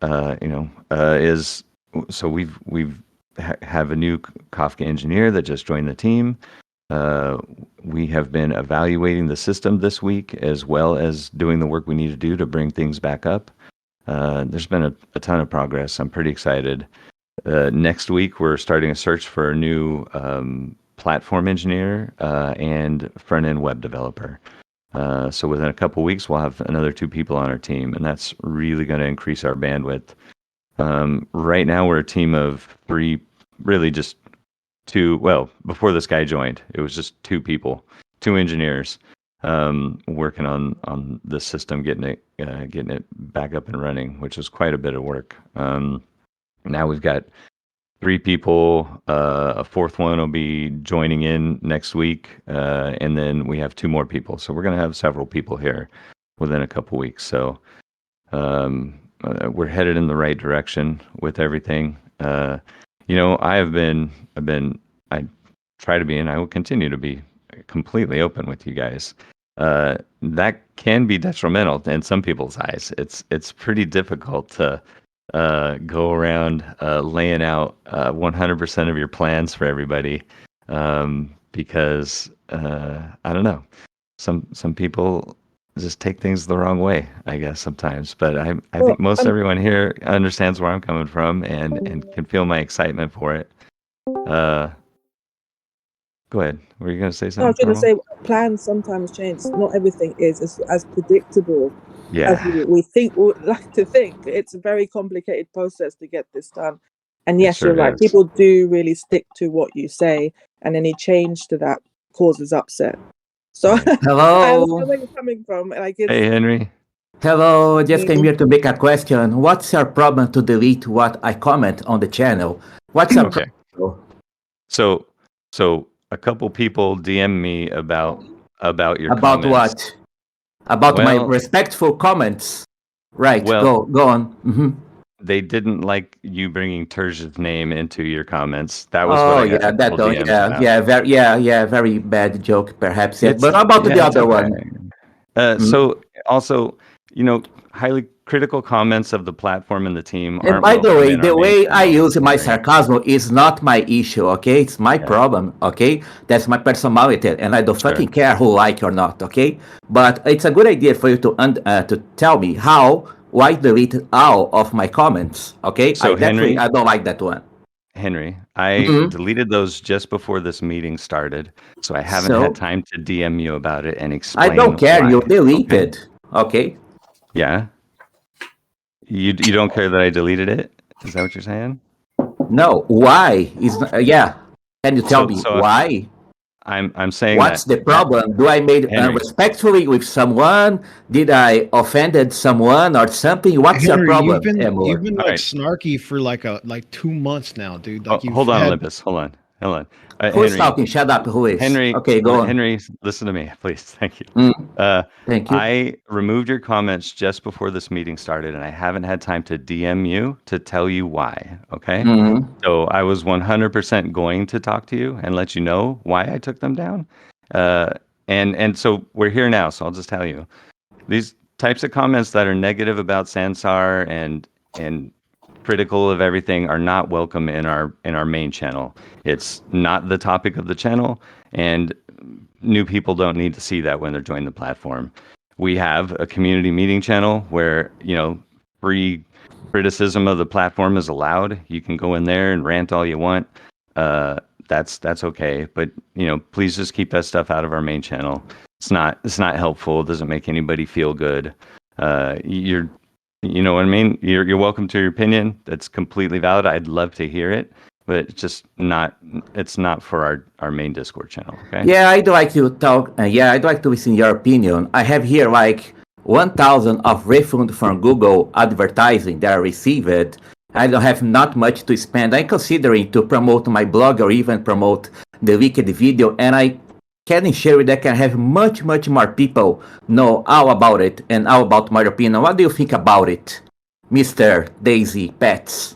is so we've have a new Kafka engineer that just joined the team. We have been evaluating the system this week as well as doing the work we need to do to bring things back up. There's been a ton of progress. I'm pretty excited. Next week, we're starting a search for a new platform engineer and front-end web developer. So within a couple weeks, we'll have another 2 people on our team, and that's really going to increase our bandwidth. Right now, we're a team of 3, really just 2. Well, before this guy joined, it was just 2 people, 2 engineers, working on the system, getting it back up and running, which is quite a bit of work. Now we've got 3 people. A 4th one will be joining in next week, and then we have 2 more people. So we're going to have several people here within a couple weeks. So we're headed in the right direction with everything. I try to be, and I will continue to be completely open with you guys. That can be detrimental in some people's eyes. It's pretty difficult to go around laying out 100% of your plans for everybody, because I don't know, some people just take things the wrong way, I guess, sometimes. But I think most everyone here understands where I'm coming from and can feel my excitement for it. Go ahead. Were you going to say something? No, I was going to say plans sometimes change. Not everything is as predictable as we would like to think. It's a very complicated process to get this done. And yes, you're right. People do really stick to what you say, and any change to that causes upset. So hello. I understand where you're coming from. Hey, Henry. Hello, just came here to make a question. What's your problem to delete what I comment on the channel? What's your problem? So a couple people DM me about your about comments. What? About my respectful comments. Right. Well, go on. Mm-hmm. They didn't like you bringing Terj's name into your comments. That was what I got. Very bad joke, perhaps. Yeah. But how about the other one? So also, highly critical comments of the platform and the team. And by the way, the way I use my sarcasm is not my issue, okay? It's my problem, okay? That's my personality, and I don't fucking care who like or not, okay? But it's a good idea for you to tell me why delete all of my comments, okay? So Henry, I don't like that one. Henry, I deleted those just before this meeting started, so I haven't had time to DM you about it and explain. I don't care. You deleted, okay? Yeah. You don't care that I deleted it? Is that what you're saying? No. Why? Can you tell me why? I'm saying what's the problem? Do I made unrespectfully with someone? Did I offended someone or something? What's your problem? You've been snarky for like 2 months now, dude. Like hold on, Olympus. Hold on. Who's talking? Shut up. Who is? Henry. Okay, go on. Henry, listen to me, please. Thank you. Thank you. I removed your comments just before this meeting started, and I haven't had time to DM you to tell you why. Okay. So I was 100% going to talk to you and let you know why I took them down. And so we're here now. So I'll just tell you, these types of comments that are negative about Sansar and critical of everything are not welcome in our main channel. It's not the topic of the channel, and new people don't need to see that when they're joining the platform. We have a community meeting channel where free criticism of the platform is allowed. You can go in there and rant all you want. That's okay, but please just keep that stuff out of our main channel. It's not helpful. It doesn't make anybody feel good. You know what I mean? You're welcome to your opinion. That's completely valid. I'd love to hear it, but it's just not. It's not for our main Discord channel. Okay? Yeah, I'd like to talk. I'd like to listen your opinion. I have here 1,000 of refund from Google advertising that I received. I don't have not much to spend. I'm considering to promote my blog or even promote the wicked video, and I can ensure that I can have much more people know all about it and all about my opinion. What do you think about it, Mr. Daisy Pets?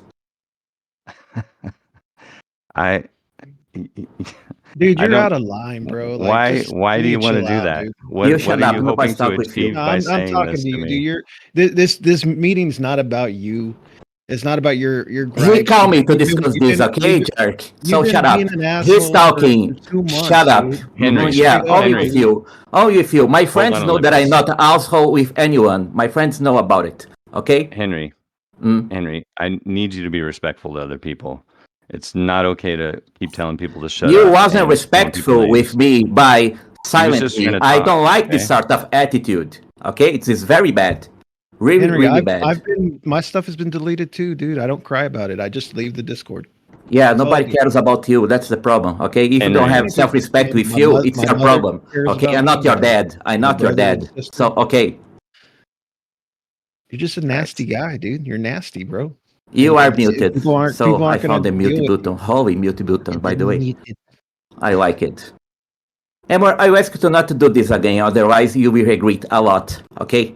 Dude, you're out of line, bro. Why do you want to do that? You shut up. Nobody's talking with you. I'm talking to you, dude. This meeting's not about you. It's not about your He gripes. called me to You've been, discuss you've this, been, okay, you've, jerk? you've So been shut up. being an He's asshole for talking. 2 months, Shut up. dude. Henry, Yeah, Straight up. only Henry, with you. Only with you. My hold friends on, know that I'm Olympus. not an asshole with anyone. My friends know about it. Okay? Henry, Mm. Henry, I need you to be respectful to other people. It's not okay to keep telling people to shut You up wasn't and calling people respectful with names. me by He was silent just trying me. to I talk, don't like this okay? sort of attitude. Okay? It is very bad. Really, Henry, really I've bad. been my stuff has been deleted too, dude. I don't cry about it. I just leave the Discord. Yeah, That's all I nobody do. cares about you. That's the problem. Okay? If you don't Henry, have self-respect with My you, it's your mother problem. cares Okay? about I'm me. not your dad. I'm My not your brother and dad. sister. So, okay. You're just a nasty guy, dude. You're nasty, bro. You are And muted. people So I aren't gonna found the deal mute with you. button. Holy mute button, by the way. Muted. I like it. Amor, I ask you to not to do this again, otherwise you will regret a lot. Okay?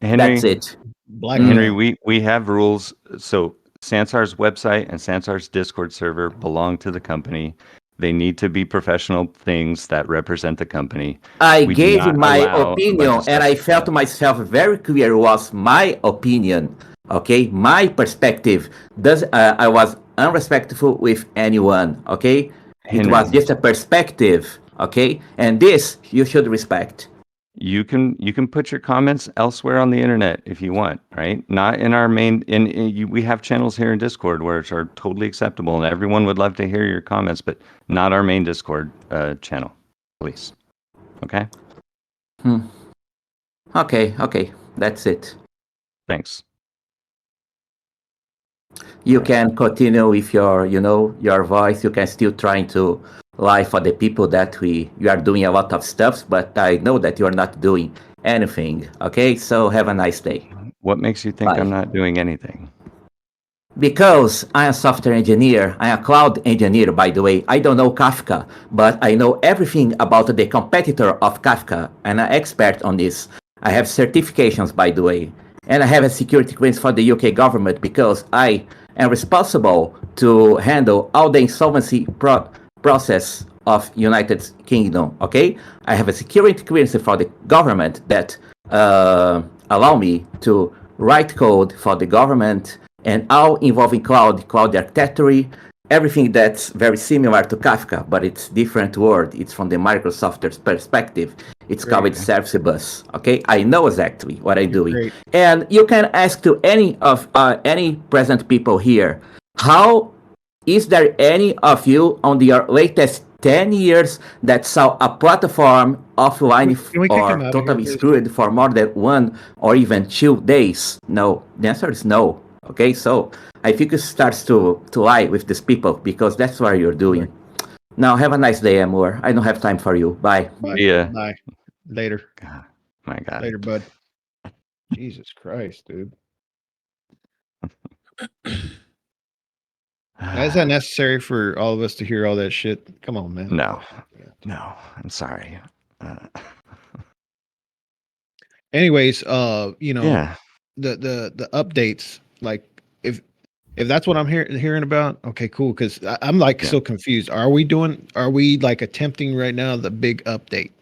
Henry, That's it. Henry, Blackmail. we have rules. So Sansar's website and Sansar's Discord server belong to the company. They need to be professional things that represent the company. I We do gave not my allow a bunch opinion of and stuff I like felt that. myself very clear was my opinion. Okay? My perspective. I was unrespectful with anyone. Okay? It Henry, was just a perspective. Okay? And this you should respect. you can put your comments elsewhere on the internet if you want, right? Not in our main. We have channels here in Discord where are totally acceptable, and everyone would love to hear your comments, but not our main Discord channel, please. Okay. Okay. That's it. Thanks. You can continue with your voice. You can still trying to lie for the people that you are doing a lot of stuff, but I know that you are not doing anything. Okay, so have a nice day. What makes you think Bye. I'm not doing anything? Because I am a software engineer, I am a cloud engineer, by the way. I don't know Kafka, but I know everything about the competitor of Kafka, and I'm an expert on this. I have certifications, by the way, and I have a security clearance for the UK government because I am responsible to handle all the insolvency process of United Kingdom. Okay, I have a security clearance for the government that allow me to write code for the government and all involving cloud architecture, everything that's very similar to Kafka, but it's different word. It's from the Microsoft's perspective. It's called Service Bus. Okay, I know exactly what I'm doing. Great. And you can ask to any present people here, how is there any of you on your latest 10 years that saw a platform offline Can we kick him or out of here, totally please? screwed for more than 1 or even 2 days? No, the answer is no. Okay, so I think it starts to lie with these people because that's what you're doing. Now, have a nice day, Amor. I don't have time for you. Bye. Bye. Yeah. Bye. Later. God, my God. Later, bud. Jesus Christ, dude. Is that necessary for all of us to hear all that shit? Come on, man. No, I'm sorry. Anyways, Yeah. the updates, like if that's what I'm hearing about, okay, cool. Because I'm like so confused. Are we like attempting right now the big update?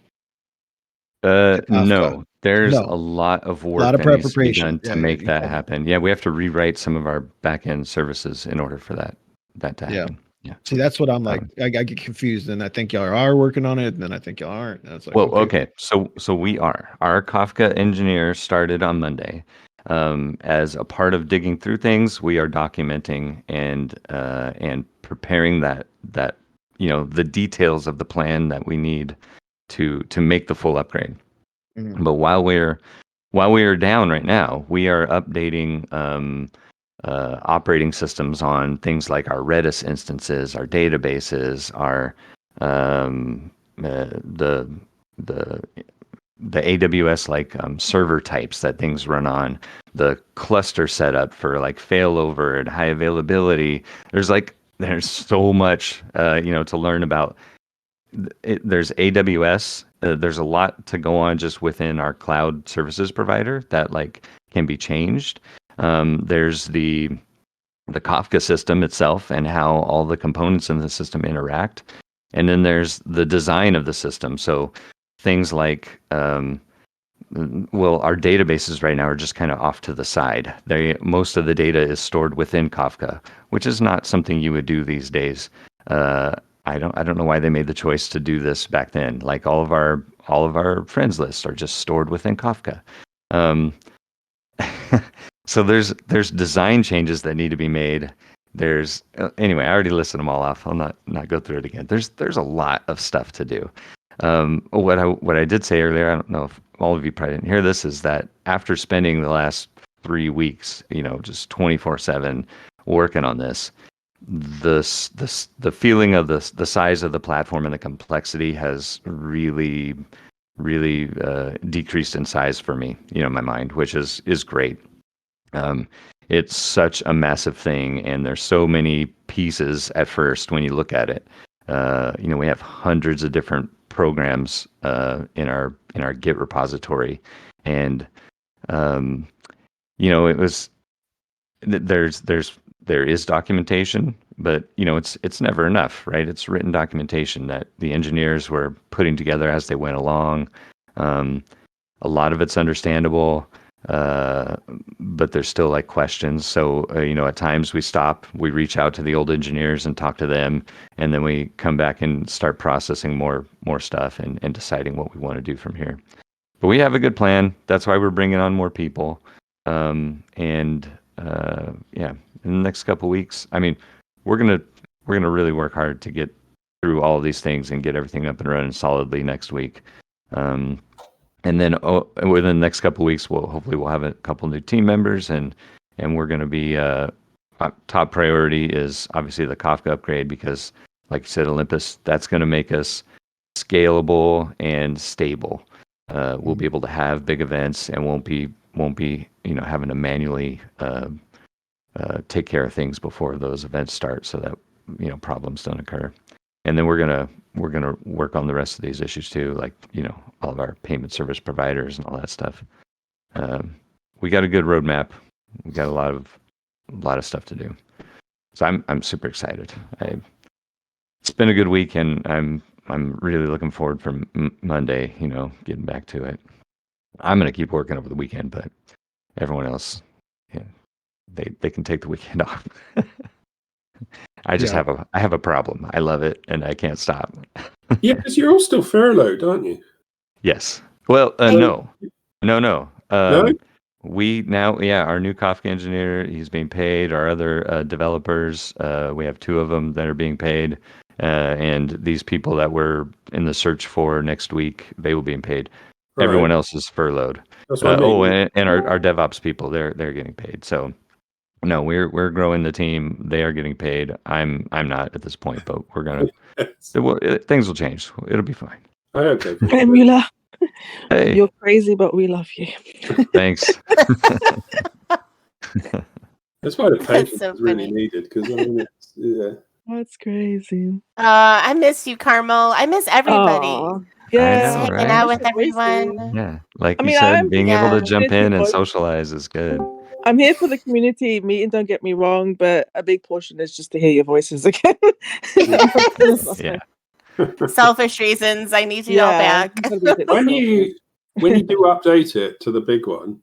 No, there's No. a lot of A work lot of that needs to be preparation. done Yeah, to make you that told me. happen. Yeah, we have to rewrite some of our back-end services in order for that to Yeah. happen. Yeah. See, that's what I'm like. I get confused, and I think y'all are working on it, and then I think y'all aren't. And it's like, Well, okay. okay. So we are. Our Kafka engineer started on Monday. As a part of digging through things, we are documenting and preparing that the details of the plan that we need to make the full upgrade. Mhm. But while we are down right now, we are updating operating systems on things like our Redis instances, our databases, our the AWS server types that things run on, the cluster setup for like failover and high availability. There's so much to learn about. There's AWS. There's a lot to go on just within our cloud services provider that can be changed. There's the Kafka system itself and how all the components in the system interact. And then there's the design of the system. So things like well, our databases right now are just kind of off to the side. Most of the data is stored within Kafka, which is not something you would do these days. I don't know why they made the choice to do this back then. Like all of our friends lists are just stored within Kafka. So there's design changes that need to be made. There's anyway, I already listed them all off. I'll not go through it again. There's a lot of stuff to do. What I did say earlier, I don't know if all of you probably didn't hear this, is that after spending the last 3 weeks, just 24/7 working on this, the feeling of the size of the platform and the complexity has really decreased in size for me, in my mind, which is great. It's such a massive thing, and there's so many pieces at first when you look at it. We have hundreds of different programs in our Git repository, and it was there is documentation, but it's never enough, right? It's written documentation that the engineers were putting together as they went along. A lot of it's understandable, but there's still like questions. So at times we stop, we reach out to the old engineers and talk to them, and then we come back and start processing more stuff and deciding what we want to do from here. But we have a good plan. That's why we're bringing on more people. In the next couple of weeks, I mean, we're gonna really work hard to get through all of these things and get everything up and running solidly next week. And then within the next couple of weeks, we'll have a couple new team members, and we're going to be top priority is obviously the Kafka upgrade, because, like you said, Olympus, that's going to make us scalable and stable. We'll be able to have big events and won't be having to manually take care of things before those events start, so that problems don't occur. And then we're gonna work on the rest of these issues too, like all of our payment service providers and all that stuff. We got a good roadmap. We got a lot of stuff to do. So I'm super excited. It's been a good week, and I'm really looking forward for Monday. Getting back to it. I'm gonna keep working over the weekend, but everyone else, they can take the weekend off. I just have a problem. I love it, and I can't stop. Yeah, because you're all still furloughed, aren't you? Yes. Well, no. No? We now, our new Kafka engineer, he's being paid. Our other developers, we have 2 of them that are being paid, and these people that we're in the search for next week, they will be paid. Right. Everyone else is furloughed. That's what I mean. And our DevOps people, they're getting paid. So. No, we're growing the team. They are getting paid. I'm not at this point, but we're gonna. Things will change. It'll be fine. I hope so. Hey, Mula. Hey. You're crazy, but we love you. Thanks. That's why the patience is really needed, because That's crazy. I miss you, Carmel. I miss everybody. Aww. Yeah, I know, hanging out with everyone. Yeah, like you said, being able to jump in and voice. Socialize is good. I'm here for the community meeting, don't get me wrong, but a big portion is just to hear your voices again. Yeah. Selfish reasons. I need you all back. When you do update it to the big one,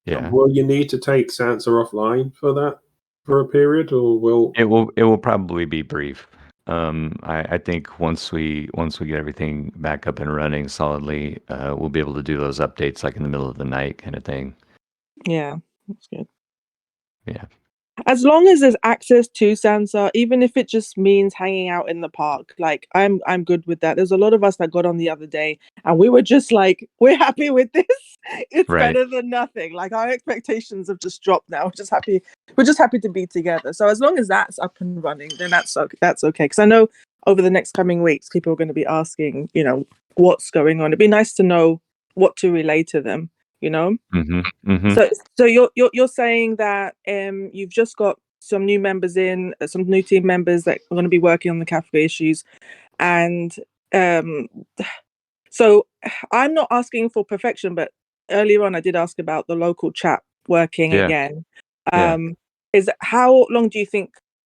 will you need to take Sansar offline for that for a period, or will it will probably be brief. I think once we get everything back up and running solidly, we'll be able to do those updates like in the middle of the night kind of thing. Yeah, that's good. Yeah. As long as there's access to Sansar, even if it just means hanging out in the park, like I'm good with that. There's a lot of us that got on the other day, and we were just like, we're happy with this. It's better than nothing. Like our expectations have just dropped now. We're just happy to be together. So as long as that's up and running, then that's okay. Because I know over the next coming weeks, people are going to be asking, what's going on. It'd be nice to know what to relay to them. Mm-hmm, mm-hmm. So you're saying that you've just got some new members in, some new team members that are going to be working on the Kafka issues, and so I'm not asking for perfection, but earlier on I did ask about the local chat working again. Is how long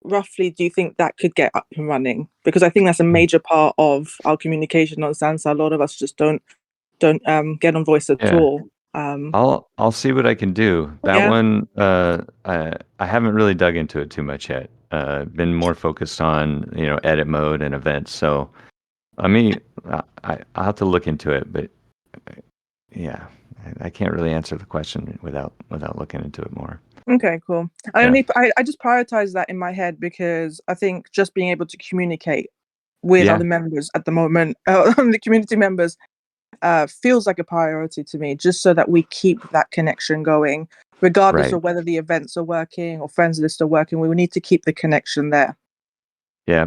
roughly do you think that could get up and running? Because I think that's a major part of our communication on Sansar. A lot of us just don't get on voice at all. I'll see what I can do. That one, I haven't really dug into it too much yet. Been more focused on edit mode and events. So I'll have to look into it. But yeah, I can't really answer the question without looking into it more. Okay, cool. I just prioritize that in my head because I think just being able to communicate with other members at the moment, the community members, feels like a priority to me, just so that we keep that connection going, regardless of whether the events are working or friends list are working. We need to keep the connection there. Yeah,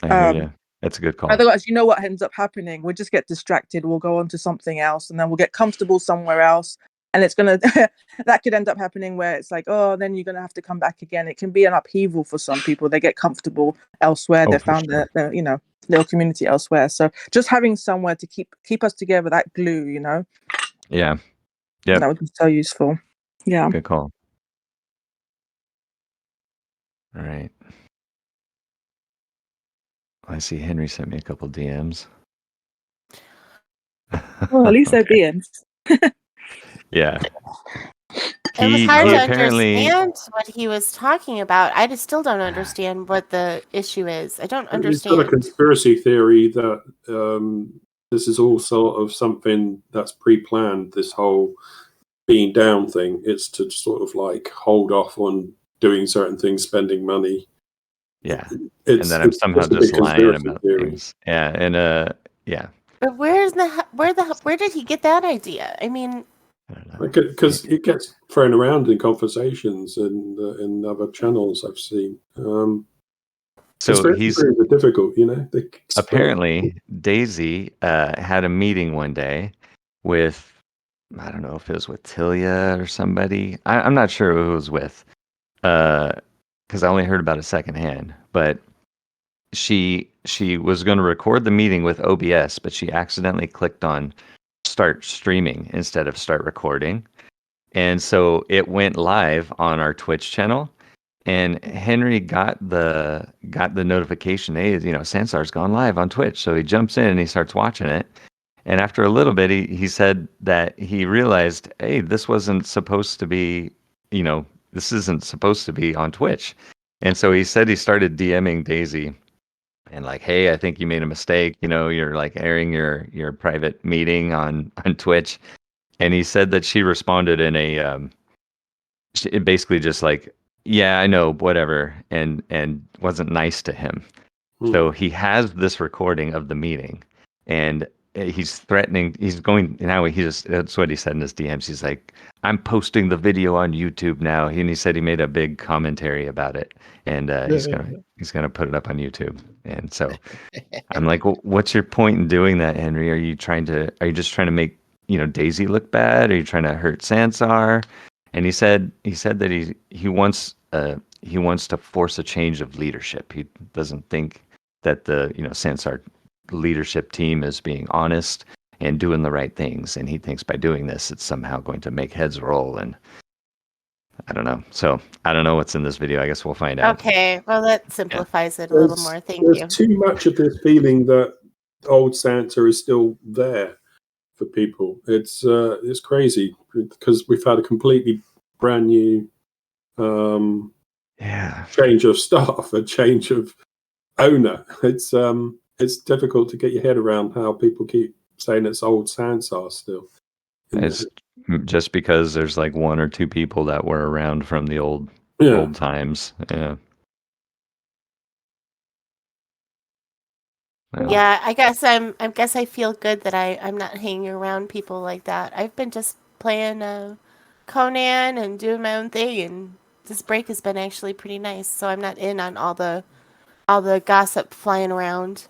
I hear you. That's a good call. Otherwise, what ends up happening? We'll just get distracted. We'll go on to something else, and then we'll get comfortable somewhere else. And it's gonna that could end up happening where it's like, oh, then you're gonna have to come back again. It can be an upheaval for some people. They get comfortable elsewhere. They found their little community elsewhere. So just having somewhere to keep us together, that glue, Yeah. Yeah. That would be so useful. Yeah. Good call. All right. I see Henry sent me a couple DMs. Well, at least they're DMs. Yeah. It was hard to understand what he was talking about. I just still don't understand what the issue is. I don't understand. It's got a conspiracy theory that this is all sort of something that's pre-planned, this whole being down thing. It's to sort of like hold off on doing certain things, spending money. Yeah. And then I'm somehow just lying about things. Yeah. And yeah. But where did he get that idea? I mean, because it gets thrown around in conversations and in other channels I've seen. So he's difficult, Apparently, Daisy had a meeting one day with, I don't know if it was with Tilia or somebody. I'm not sure who it was with, because I only heard about it secondhand. But she was going to record the meeting with OBS, but she accidentally clicked on start streaming instead of start recording, and so it went live on our Twitch channel. And Henry got the notification, hey, Sansar's gone live on Twitch. So he jumps in and he starts watching it. And after a little bit, he said that he realized, hey, this wasn't supposed to be, this isn't supposed to be on Twitch. And so he said he started DMing Daisy and like, hey, I think you made a mistake. You're like airing your private meeting on Twitch. And he said that she responded in basically just like, yeah, I know, whatever, and wasn't nice to him. So he has this recording of the meeting, and he's threatening. He's going now. That's what he said in his DMs. He's like, I'm posting the video on YouTube now, and he said he made a big commentary about it, and he's gonna put it up on YouTube. And so I'm like, well, what's your point in doing that, Henry? Are you just trying to make Daisy look bad? Are you trying to hurt Sansar? And he said that he wants to force a change of leadership. He doesn't think that the Sansar leadership team is being honest and doing the right things, and he thinks by doing this it's somehow going to make heads roll. And I don't know. So I don't know what's in this video. I guess we'll find out. Okay, well that simplifies it a little more. Thank you. There's too much of this feeling that old Santa is still there for people. It's crazy because we've had a completely brand new change of staff, a change of owner. It's difficult to get your head around how people keep saying it's old Sansar still. It's just because there's like one or two people that were around from the old times. Yeah. Well, yeah, I guess I feel good that I'm not hanging around people like that. I've been just playing Conan and doing my own thing, and this break has been actually pretty nice. So I'm not in on all the gossip flying around.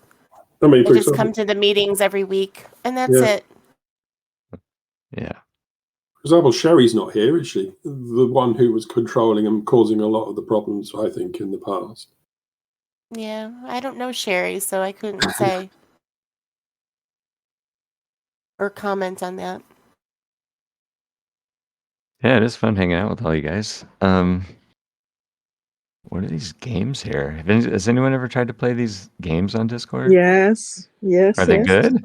I just come to the meetings every week, and that's it. Yeah. For example, Sherry's not here, is she? The one who was controlling and causing a lot of the problems, I think, in the past. Yeah, I don't know Sherry, so I couldn't say or comment on that. Yeah, it is fun hanging out with all you guys. What are these games here? Has anyone ever tried to play these games on Discord? Yes. Are they good?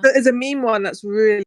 There's a meme one that's really